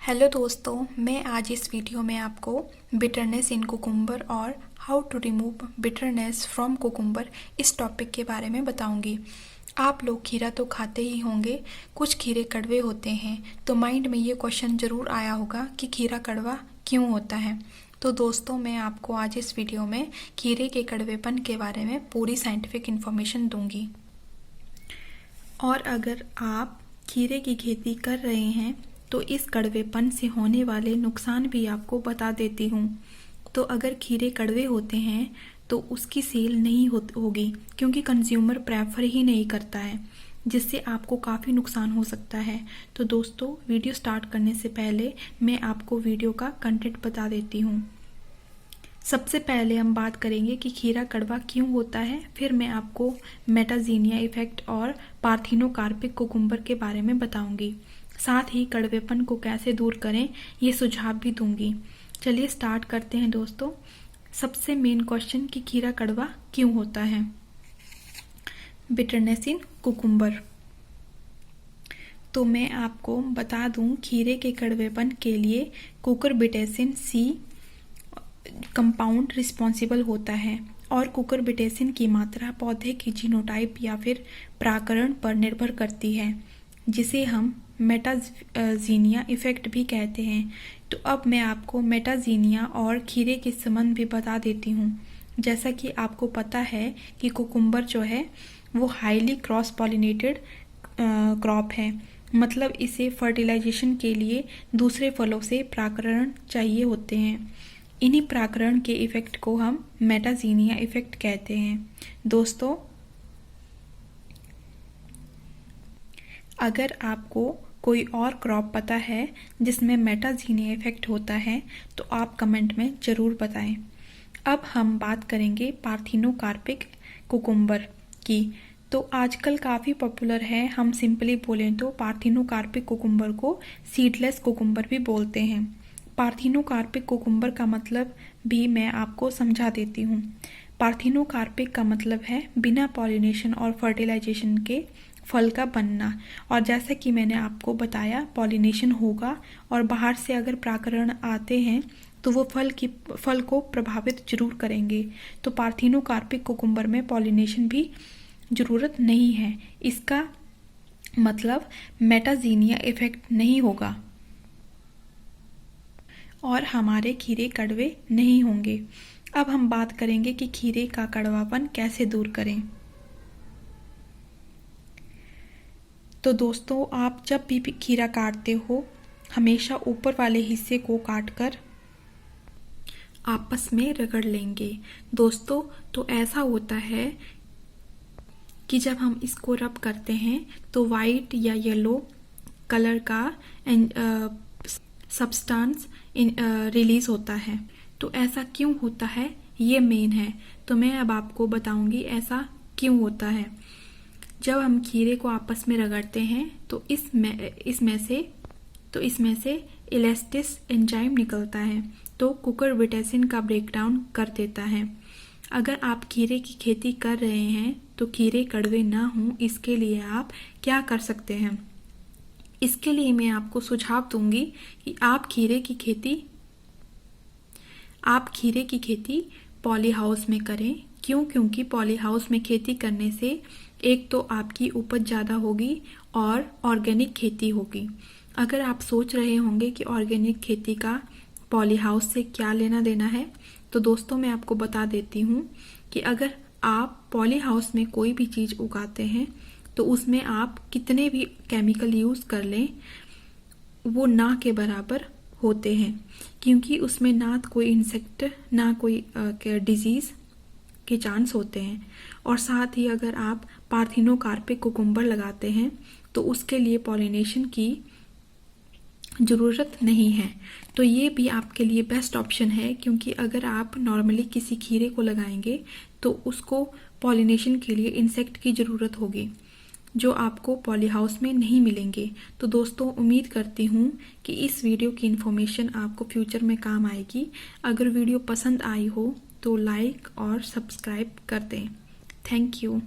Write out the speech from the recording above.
Hello दोस्तों, मैं आज इस वीडियो में आपको बिटरनेस इन कुकुम्बर और how to remove bitterness from cucumber इस टॉपिक के बारे में बताऊंगी। आप लोग खीरा तो खाते ही होंगे, कुछ खीरे कड़वे होते हैं, तो माइंड में ये क्वेश्चन ज़रूर आया होगा कि खीरा कड़वा क्यों होता है। तो दोस्तों, मैं आपको आज इस वीडियो में खीरे के कड़वेपन के बारे में पूरी साइंटिफिक इन्फॉर्मेशन दूंगी। और अगर आप खीरे की खेती कर रहे हैं तो इस कड़वेपन से होने वाले नुकसान भी आपको बता देती हूँ। तो अगर खीरे कड़वे होते हैं तो उसकी सेल नहीं होगी, क्योंकि कंज्यूमर प्रेफर ही नहीं करता है, जिससे आपको काफ़ी नुकसान हो सकता है। तो दोस्तों, वीडियो स्टार्ट करने से पहले मैं आपको वीडियो का कंटेंट बता देती हूँ। सबसे पहले हम बात करेंगे कि खीरा कड़वा क्यों होता है, फिर मैं आपको मेटाजीनिया इफेक्ट और पार्थिनोकार्पिक कुकुम्बर के बारे में बताऊंगी। साथ ही कड़वेपन को कैसे दूर करें ये सुझाव भी दूंगी। चलिए स्टार्ट करते हैं दोस्तों। सबसे मेन क्वेश्चन कि खीरा कड़वा क्यों होता है। Bitterness in cucumber. तो मैं आपको बता दूं, खीरे के कड़वेपन के लिए कुकुरबिटेसिन सी कंपाउंड रिस्पॉन्सिबल होता है, और कुकुरबिटेसिन की मात्रा पौधे की जीनोटाइप या फिर प्राकरण पर निर्भर करती है, जिसे हम मेटाजीनिया इफेक्ट भी कहते हैं। तो अब मैं आपको मेटाजीनिया और खीरे के संबंध भी बता देती हूँ। जैसा कि आपको पता है कि कुकुम्बर जो है वो हाईली क्रॉस पॉलिनेटेड क्रॉप है, मतलब इसे फर्टिलाइजेशन के लिए दूसरे फलों से प्राकरण चाहिए होते हैं। इन्हीं प्राकरण के इफेक्ट को हम मेटाजीनिया इफेक्ट कहते हैं। दोस्तों, अगर आपको कोई और क्रॉप पता है जिसमें मेटाजीनिया इफेक्ट होता है तो आप कमेंट में ज़रूर बताएं। अब हम बात करेंगे पार्थिनोकार्पिक कुकुम्बर की। तो आजकल काफ़ी पॉपुलर है, हम सिंपली बोलें तो पार्थिनोकार्पिक कुकुम्बर को सीडलेस कुकुम्बर भी बोलते हैं। पार्थिनोकार्पिक कुकुम्बर का मतलब भी मैं आपको समझा देती हूँ। पार्थिनोकार्पिक का मतलब है बिना पॉलिनेशन और फर्टिलाइजेशन के फल का बनना। और जैसा कि मैंने आपको बताया, पॉलिनेशन होगा और बाहर से अगर प्राकरण आते हैं तो वो फल को प्रभावित जरूर करेंगे। तो पार्थिनोकार्पिक कुकुम्बर में पॉलिनेशन भी ज़रूरत नहीं है, इसका मतलब मेटाजीनिया इफेक्ट नहीं होगा और हमारे खीरे कड़वे नहीं होंगे। अब हम बात करेंगे कि खीरे का कड़वापन कैसे दूर करें। तो दोस्तों, आप जब भी खीरा काटते हो, हमेशा ऊपर वाले हिस्से को काटकर आपस में रगड़ लेंगे। दोस्तों, तो ऐसा होता है कि जब हम इसको रब करते हैं तो वाइट या येलो कलर का सब्सटेंस रिलीज होता है। तो ऐसा क्यों होता है, ये मेन है। तो मैं अब आपको बताऊंगी ऐसा क्यों होता है। जब हम खीरे को आपस में रगड़ते हैं तो इसमें से इलेस्टिस एंजाइम निकलता है, तो कुकुरबिटेसिन का ब्रेकडाउन कर देता है। अगर आप खीरे की खेती कर रहे हैं तो खीरे कड़वे ना हों, इसके लिए आप क्या कर सकते हैं। इसके लिए मैं आपको सुझाव दूंगी कि आप खीरे की खेती पॉली हाउस में करें। क्योंकि पॉली हाउस में खेती करने से एक तो आपकी उपज ज़्यादा होगी और ऑर्गेनिक खेती होगी। अगर आप सोच रहे होंगे कि ऑर्गेनिक खेती का पॉली हाउस से क्या लेना देना है, तो दोस्तों मैं आपको बता देती हूँ कि अगर आप पॉली हाउस में कोई भी चीज़ उगाते हैं तो उसमें आप कितने भी केमिकल यूज़ कर लें, वो ना के बराबर होते हैं, क्योंकि उसमें ना कोई इंसेक्ट ना कोई डिजीज़ के चांस होते हैं। और साथ ही अगर आप पार्थिनोकार्पिक कुकुम्बर लगाते हैं तो उसके लिए पॉलिनेशन की ज़रूरत नहीं है। तो ये भी आपके लिए बेस्ट ऑप्शन है, क्योंकि अगर आप नॉर्मली किसी खीरे को लगाएंगे तो उसको पॉलिनेशन के लिए इंसेक्ट की ज़रूरत होगी, जो आपको पॉली हाउस में नहीं मिलेंगे। तो दोस्तों, उम्मीद करती हूँ कि इस वीडियो की इन्फॉर्मेशन आपको फ्यूचर में काम आएगी। अगर वीडियो पसंद आई हो तो लाइक और सब्सक्राइब कर दें। Thank you.